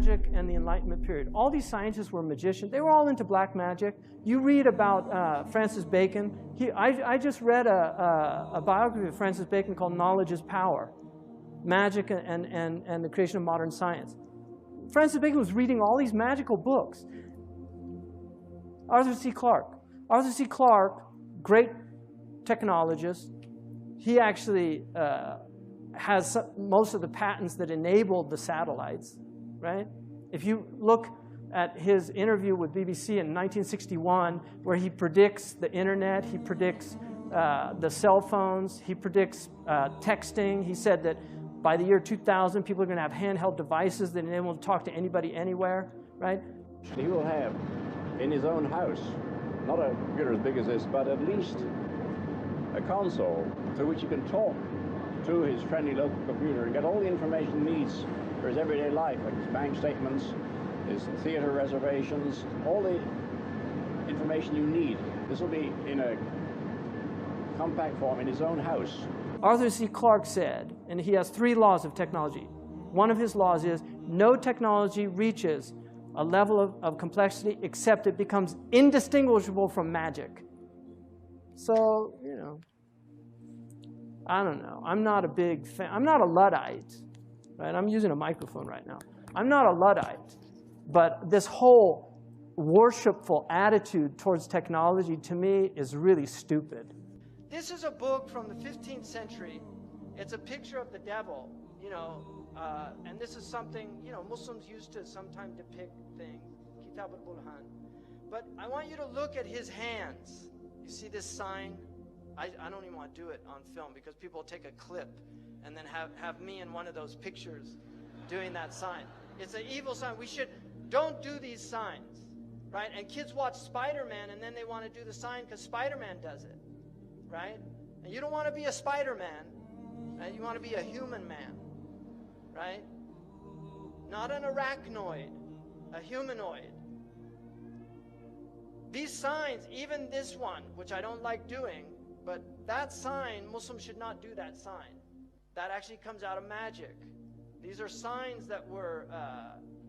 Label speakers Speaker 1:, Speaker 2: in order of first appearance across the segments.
Speaker 1: magic and the Enlightenment period. All these scientists were magicians. They were all into black magic. You read about Francis Bacon. I just read a biography of Francis Bacon called Knowledge is Power, Magic and the Creation of Modern Science. Francis Bacon was reading all these magical books. Arthur C. Clarke. Arthur C. Clarke, great technologist. He actually has most of the patents that enabled the satellites, right? If you look at his interview with BBC in 1961, where he predicts the internet, he predicts the cell phones, he predicts texting. He said that by the year 2000, people are going to have handheld devices that enable them to talk to anybody anywhere, right?
Speaker 2: He will have in his own house, not a computer as big as this, but at least a console through which he can talk to his friendly local computer and get all the information he needs for his everyday life, like his bank statements, his theater reservations, all the information you need. This will be in a compact form in his own house.
Speaker 1: Arthur C. Clarke said, and he has 3 laws of technology. One of his laws is no technology reaches a level of complexity except it becomes indistinguishable from magic. So, you know, I don't know. I'm not a big fan. I'm not a Luddite, right? I'm using a microphone right now. I'm not a Luddite. But this whole worshipful attitude towards technology, to me, is really stupid. This is a book from the 15th century. It's a picture of the devil, you know, and this is something, you know, Muslims used to sometimes depict things, Kitab al-Burhan. But I want you to look at his hands. You see this sign? I don't even want to do it on film because people take a clip and then have me in one of those pictures doing that sign. It's an evil sign. Don't do these signs, right? And kids watch Spider-Man and then they want to do the sign because Spider-Man does it, right? And you don't want to be a Spider-Man, right? You want to be a human man, right? Not an arachnoid, a humanoid. These signs, even this one, which I don't like doing, but that sign, Muslims should not do that sign. That actually comes out of magic. These are signs that were,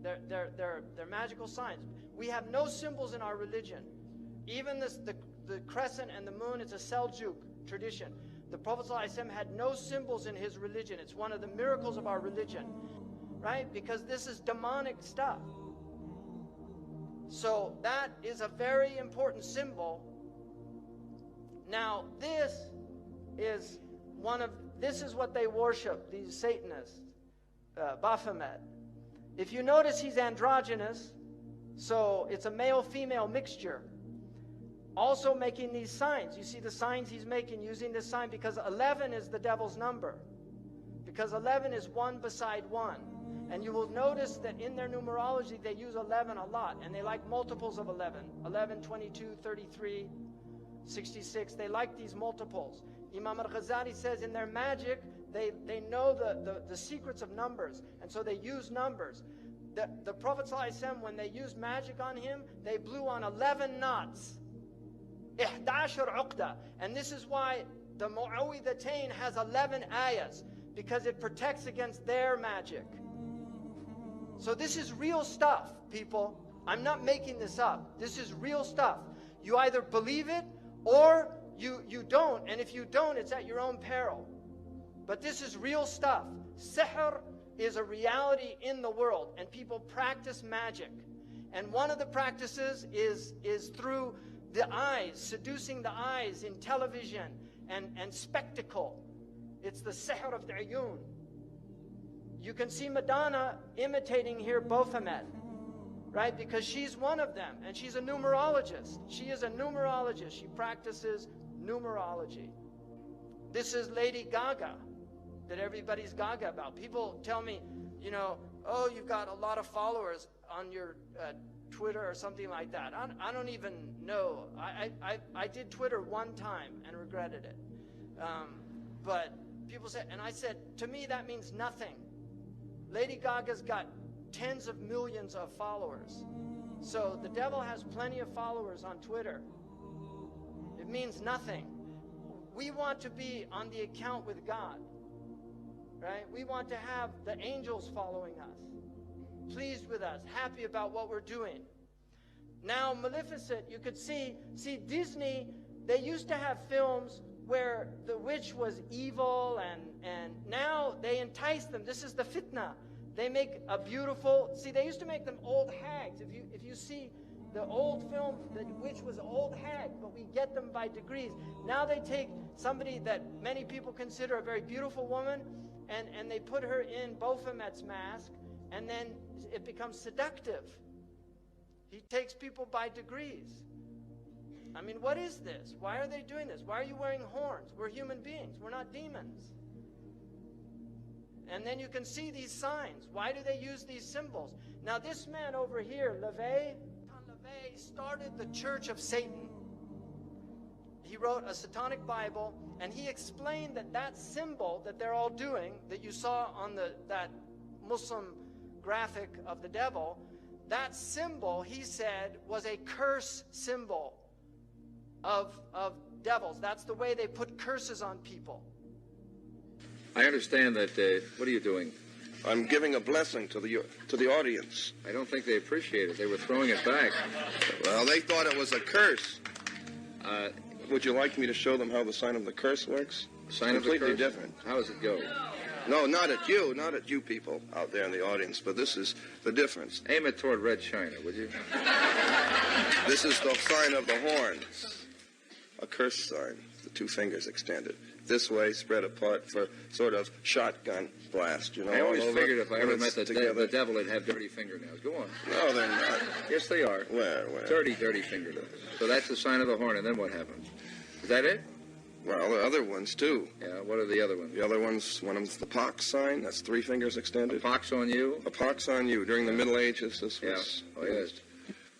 Speaker 1: they're magical signs. We have no symbols in our religion. Even the crescent and the moon, it's a Seljuk tradition. The Prophet ﷺ had no symbols in his religion. It's one of the miracles of our religion, right? Because this is demonic stuff. So that is a very important symbol. Now, this is what they worship, these Satanists, Baphomet. If you notice, he's androgynous, so it's a male-female mixture. Also making these signs. You see the signs he's making using this sign because 11 is the devil's number. Because 11 is 1 beside 1. And you will notice that in their numerology, they use 11 a lot, and they like multiples of 11. 11, 22, 33, 66, they like these multiples. Imam al-Ghazali says in their magic, they know the secrets of numbers, and so they use numbers. The Prophet ﷺ, when they used magic on him, they blew on 11 knots. 11 uqda. And this is why the Mu'awwidhatayn has 11 ayahs, because it protects against their magic. So this is real stuff, people. I'm not making this up. This is real stuff. You either believe it or you don't, and if you don't, it's at your own peril. But this is real stuff. Sihr is a reality in the world, and people practice magic. And one of the practices is through the eyes, seducing the eyes in television and spectacle. It's the sihr of the ayun. You can see Madonna imitating here Baphomet, right? Because she's one of them, and she's a numerologist. She is a numerologist. She practices numerology. This is Lady Gaga, that everybody's gaga about. People tell me, you know, oh, you've got a lot of followers on your Twitter or something like that. I don't even know. I did Twitter one time and regretted it. But people said, and I said, to me that means nothing. Lady Gaga's got tens of millions of followers. So the devil has plenty of followers on Twitter. It means nothing. We want to be on the account with God, right? We want to have the angels following us. pleased with us, happy about what we're doing. Now, Maleficent, you could see Disney, they used to have films where the witch was evil, and now they entice them. This is the fitna. They make a beautiful, they used to make them old hags. If you see the old film, the witch was an old hag, but we get them by degrees. Now they take somebody that many people consider a very beautiful woman, and they put her in Baphomet's mask, and then it becomes seductive. He takes people by degrees. I mean, what is this? Why are they doing this? Why are you wearing horns? We're human beings. We're not demons. And then you can see these signs. Why do they use these symbols? Now, this man over here, LaVey, started the Church of Satan. He wrote a Satanic Bible, and he explained that symbol that they're all doing, that you saw on that Muslim graphic of the devil, that symbol, he said, was a curse symbol of devils. That's the way they put curses on people.
Speaker 3: I understand that, what are you doing?
Speaker 4: I'm giving a blessing to the audience.
Speaker 3: I don't think they appreciate it. They were throwing it back.
Speaker 4: Well, they thought it was a curse. Would you like me to show them how the sign of the curse works?
Speaker 3: Sign of the curse?
Speaker 4: Completely different.
Speaker 3: How does it go?
Speaker 4: No, not at you people out there in the audience, but this is the difference.
Speaker 3: Aim it toward Red China, would you?
Speaker 4: This is the sign of the horn. A curse sign, the two fingers extended. This way, spread apart for sort of shotgun blast, you know.
Speaker 3: I always figured if I ever
Speaker 4: when
Speaker 3: met
Speaker 4: it's
Speaker 3: the devil, they'd have dirty fingernails. Go on.
Speaker 4: No, they're not.
Speaker 3: Yes, they are.
Speaker 4: Where?
Speaker 3: Dirty fingernails. So that's the sign of the horn, and then what happens? Is that it?
Speaker 4: Well, the other ones, too.
Speaker 3: Yeah, what are the other ones?
Speaker 4: The other ones, one of them's the pox sign. That's 3 fingers extended.
Speaker 3: A pox on you?
Speaker 4: A pox on you. During the Middle Ages, this was...
Speaker 3: Yeah. Oh, yes.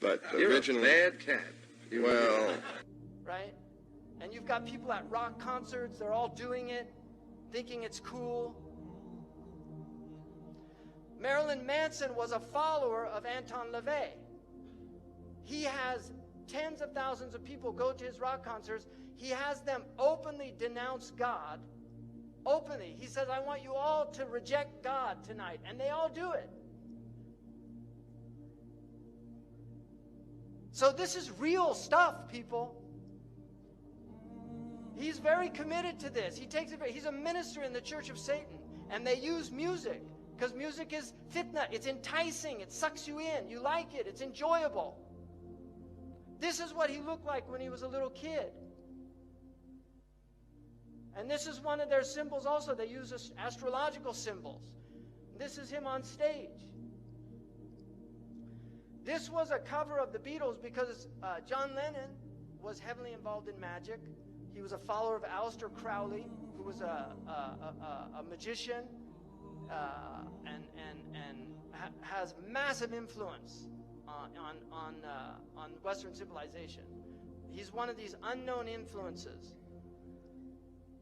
Speaker 4: But
Speaker 3: You're
Speaker 4: originally...
Speaker 3: a bad cat.
Speaker 4: Well...
Speaker 1: Right? And you've got people at rock concerts, they're all doing it, thinking it's cool. Marilyn Manson was a follower of Anton LaVey. He has tens of thousands of people go to his rock concerts. He has them openly denounce God. Openly. He says, I want you all to reject God tonight. And they all do it. So this is real stuff, people. He's very committed to this. He takes it. He's a minister in the Church of Satan. And they use music. Because music is fitna. It's enticing. It sucks you in. You like it. It's enjoyable. This is what he looked like when he was a little kid. And this is one of their symbols also. They use astrological symbols. This is him on stage. This was a cover of the Beatles because John Lennon was heavily involved in magic. He was a follower of Aleister Crowley, who was a magician and has massive influence on Western civilization. He's one of these unknown influences.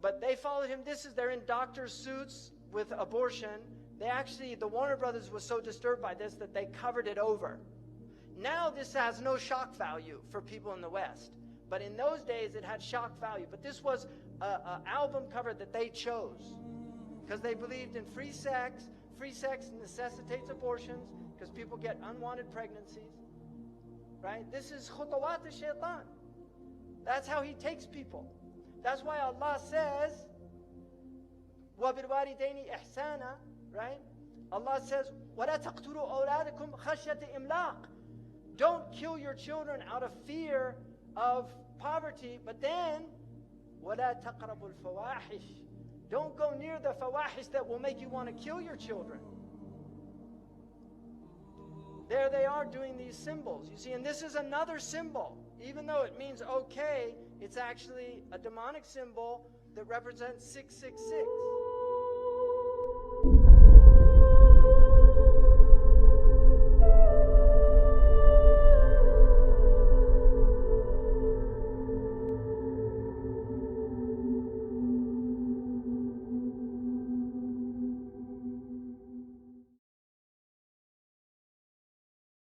Speaker 1: But they followed him. They're in doctor's suits with abortion. The Warner Brothers was so disturbed by this that they covered it over. Now this has no shock value for people in the West. But in those days it had shock value. But this was an album cover that they chose because they believed in free sex. Free sex necessitates abortions because people get unwanted pregnancies. Right? This is khutawat al-shaytan. That's how he takes people. That's why Allah says, وَبِالْوَالِدَيْنِ إِحْسَانًا, right? Allah says, وَلَا تَقْتُلُوا أَوْلَادَكُمْ خَشْيَةَ إِمْلَاقٍ. Don't kill your children out of fear of poverty, but then, وَلَا تَقْرَبُوا الْفَوَاحِشِ. Don't go near the fawahish that will make you want to kill your children. There they are doing these symbols, you see, and this is another symbol. Even though it means okay, it's actually a demonic symbol that represents 666.